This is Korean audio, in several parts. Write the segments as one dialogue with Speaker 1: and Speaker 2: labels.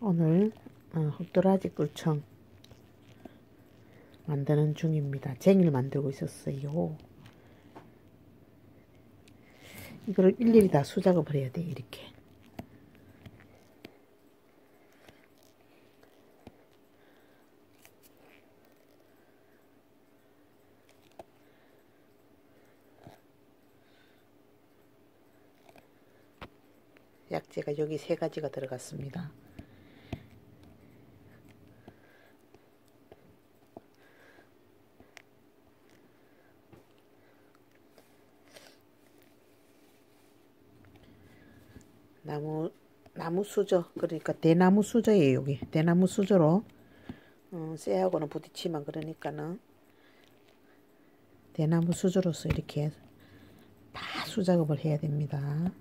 Speaker 1: 오늘 흑도라지 꿀청 만드는 중입니다. 쟁이를 만들고 있었어요. 이거를 일일이 다 수작업을 해야 돼. 이렇게 약재가 여기 3가지가 들어갔습니다. 나무 수저, 그러니까 대나무 수저예요. 여기 대나무 수저로 쇠하고는 부딪히면 그러니까는 대나무 수저로서 이렇게 다 수작업을 해야 됩니다.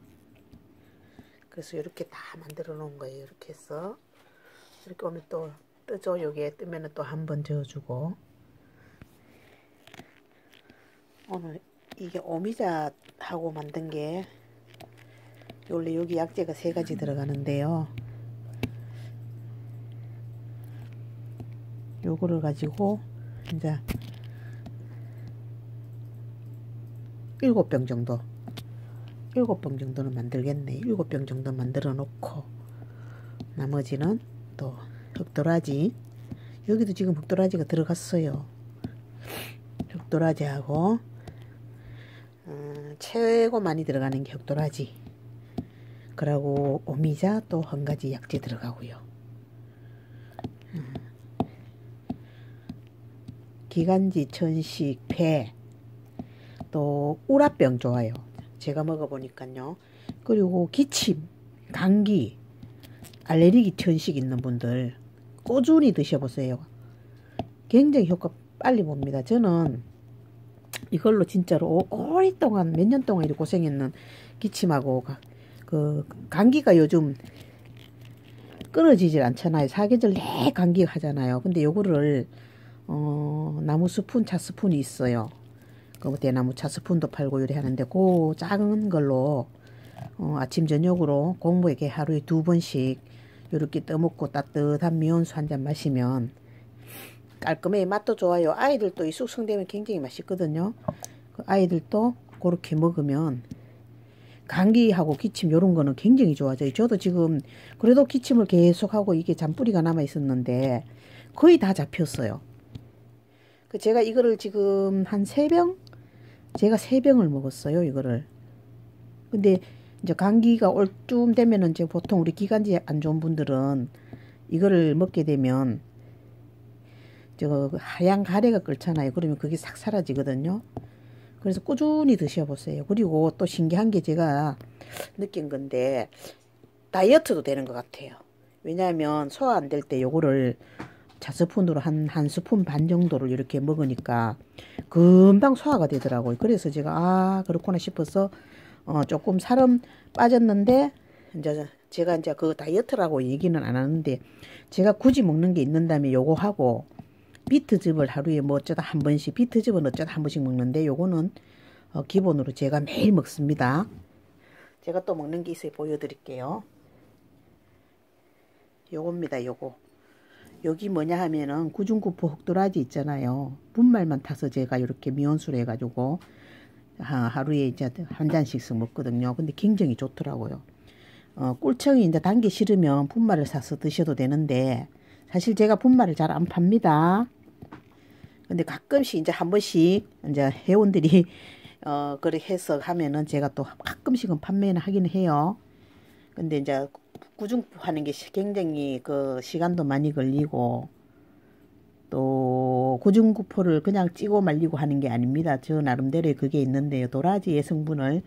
Speaker 1: 그래서 이렇게 다 만들어 놓은 거예요. 이렇게 해서 이렇게 오면 또 뜨죠. 여기에 뜨면은 또 한 번 저어주고. 오늘 이게 오미자하고 만든 게 원래 여기 약재가 3가지 들어가는데요. 요거를 가지고 이제 7병 정도 7병 정도는 만들겠네. 7병 정도 만들어 놓고 나머지는 또 흑도라지, 여기도 지금 흑도라지가 들어갔어요. 흑도라지하고 최고 많이 들어가는 게 흑도라지, 그리고 오미자 또 한 가지 약재 들어가고요. 기관지, 천식, 폐, 또 우라병 좋아요. 제가 먹어보니까요. 그리고 기침, 감기, 알레르기 천식 있는 분들 꾸준히 드셔보세요. 굉장히 효과 빨리 봅니다. 저는 이걸로 진짜로 오랫동안 몇 년 동안 이렇게 고생했는 기침하고 그 감기가 요즘 끊어지질 않잖아요. 사계절 내 감기 하잖아요. 근데 요거를 나무 스푼, 차 스푼이 있어요. 그 대나무 차 스푼도 팔고 이래 하는데 그 작은 걸로 아침 저녁으로 공부에게 하루에 2번씩 이렇게 떠먹고 따뜻한 미온수 한 잔 마시면 깔끔해. 맛도 좋아요. 아이들도 이 숙성되면 굉장히 맛있거든요. 그 아이들도 그렇게 먹으면 감기하고 기침 요런 거는 굉장히 좋아져요. 저도 지금 그래도 기침을 계속하고 이게 잔뿌리가 남아 있었는데 거의 다 잡혔어요. 그 제가 이거를 지금 한 3병? 제가 3병을 먹었어요. 이거를. 근데 이제 감기가 올 쯤 되면은 이제 보통 우리 기관지 안 좋은 분들은 이거를 먹게 되면 저 하얀 가래가 끓잖아요. 그러면 그게 싹 사라지거든요. 그래서 꾸준히 드셔보세요. 그리고 또 신기한 게 제가 느낀 건데 다이어트도 되는 것 같아요. 왜냐하면 소화 안 될 때 요거를 차스푼으로 한 스푼 반 정도를 이렇게 먹으니까 금방 소화가 되더라고요. 그래서 제가 그렇구나 싶어서 조금 살은 빠졌는데 이제 제가 이제 그 다이어트라고 얘기는 안 하는데 제가 굳이 먹는 게 있는다면 요거 하고 비트즙을 하루에 뭐 어쩌다 한 번씩, 비트즙은 어쩌다 한 번씩 먹는데 요거는 기본으로 제가 매일 먹습니다. 제가 또 먹는 게 있어요. 보여드릴게요. 요겁니다. 요거. 여기 뭐냐 하면은 구중구포 흑도라지 있잖아요. 분말만 타서 제가 이렇게 미온수로 해가지고 하루에 이제 한 잔씩씩 먹거든요. 근데 굉장히 좋더라고요. 꿀청이 이제 단계 싫으면 분말을 사서 드셔도 되는데 사실 제가 분말을 잘 안 팝니다. 근데 가끔씩 이제 한 번씩 이제 회원들이 그렇게 해서 하면은 제가 또 가끔씩은 판매는 하기는 해요. 근데 이제 구중구 하는 게 굉장히 그 시간도 많이 걸리고 또 구중구포를 그냥 찌고 말리고 하는 게 아닙니다. 저 나름대로의 그게 있는데요. 도라지의 성분을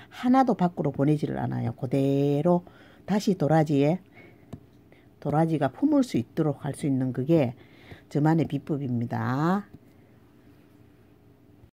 Speaker 1: 하나도 밖으로 보내지를 않아요. 그대로 다시 도라지가 품을 수 있도록 할 수 있는 그게 저만의 비법입니다.